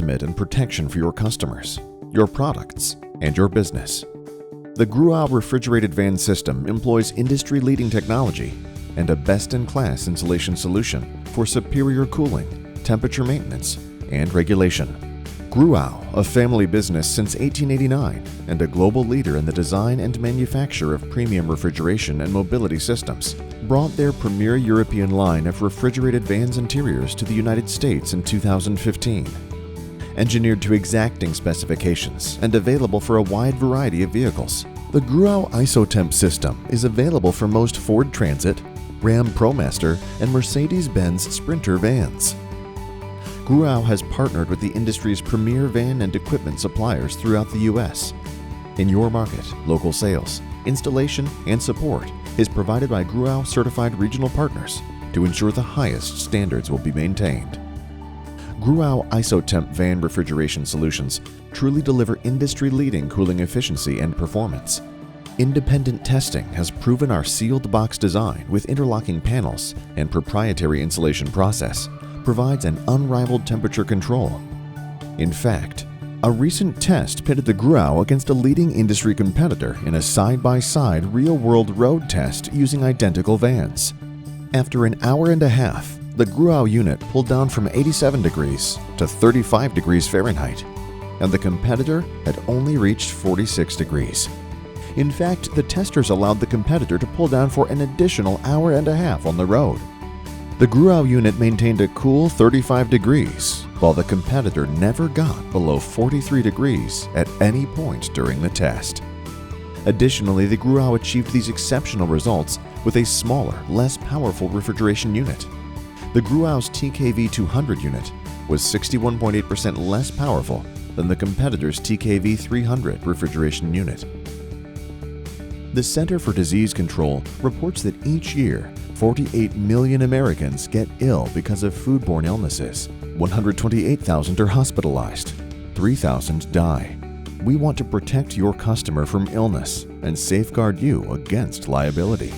climate and protection for your customers, your products, and your business. The Gruau refrigerated van system employs industry-leading technology and a best-in-class insulation solution for superior cooling, temperature maintenance, and regulation. Gruau, a family business since 1889 and a global leader in the design and manufacture of premium refrigeration and mobility systems, brought their premier European line of refrigerated vans interiors to the United States in 2015. Engineered to exacting specifications and available for a wide variety of vehicles, the Gruau ISOTEMP system is available for most Ford Transit, Ram ProMaster, and Mercedes-Benz Sprinter vans. Gruau has partnered with the industry's premier van and equipment suppliers throughout the U.S. In your market, local sales, installation, and support is provided by Gruau certified regional partners to ensure the highest standards will be maintained. Gruau ISOTEMP van refrigeration solutions truly deliver industry-leading cooling efficiency and performance. Independent testing has proven our sealed box design with interlocking panels and proprietary insulation process provides an unrivaled temperature control. In fact, a recent test pitted the Gruau against a leading industry competitor in a side-by-side real-world road test using identical vans. After an hour and a half, the Gruau unit pulled down from 87 degrees to 35 degrees Fahrenheit, and the competitor had only reached 46 degrees. In fact, the testers allowed the competitor to pull down for an additional hour and a half on the road. The Gruau unit maintained a cool 35 degrees, while the competitor never got below 43 degrees at any point during the test. Additionally, the Gruau achieved these exceptional results with a smaller, less powerful refrigeration unit. The Gruau's TKV200 unit was 61.8% less powerful than the competitor's TKV300 refrigeration unit. The Center for Disease Control reports that each year, 48 million Americans get ill because of foodborne illnesses. 128,000 are hospitalized. 3,000 die. We want to protect your customer from illness and safeguard you against liability.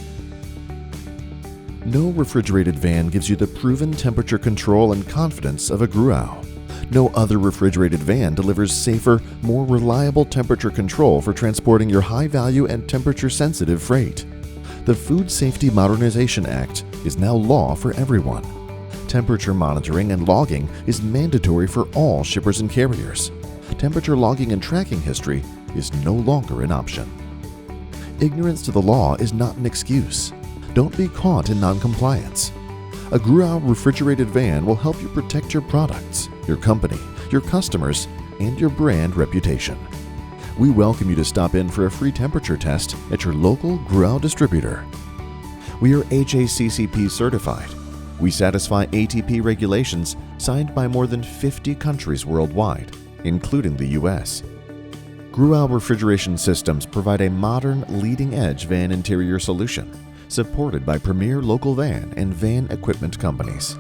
No refrigerated van gives you the proven temperature control and confidence of a Gruau. No other refrigerated van delivers safer, more reliable temperature control for transporting your high-value and temperature-sensitive freight. The Food Safety Modernization Act is now law for everyone. Temperature monitoring and logging is mandatory for all shippers and carriers. Temperature logging and tracking history is no longer an option. Ignorance to the law is not an excuse. Don't be caught in noncompliance. A Gruau refrigerated van will help you protect your products, your company, your customers, and your brand reputation. We welcome you to stop in for a free temperature test at your local Gruau distributor. We are HACCP certified. We satisfy ATP regulations signed by more than 50 countries worldwide, including the U.S. Gruau refrigeration systems provide a modern, leading-edge van interior solution, supported by premier local van and van equipment companies.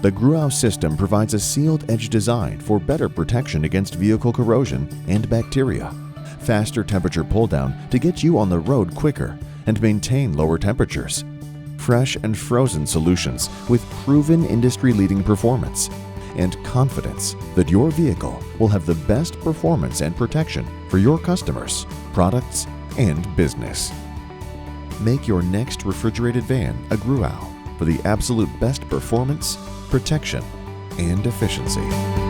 The Gruau system provides a sealed edge design for better protection against vehicle corrosion and bacteria, faster temperature pull-down to get you on the road quicker and maintain lower temperatures, fresh and frozen solutions with proven industry-leading performance, and confidence that your vehicle will have the best performance and protection for your customers, products, and business. Make your next refrigerated van a Gruau for the absolute best performance, protection, and efficiency.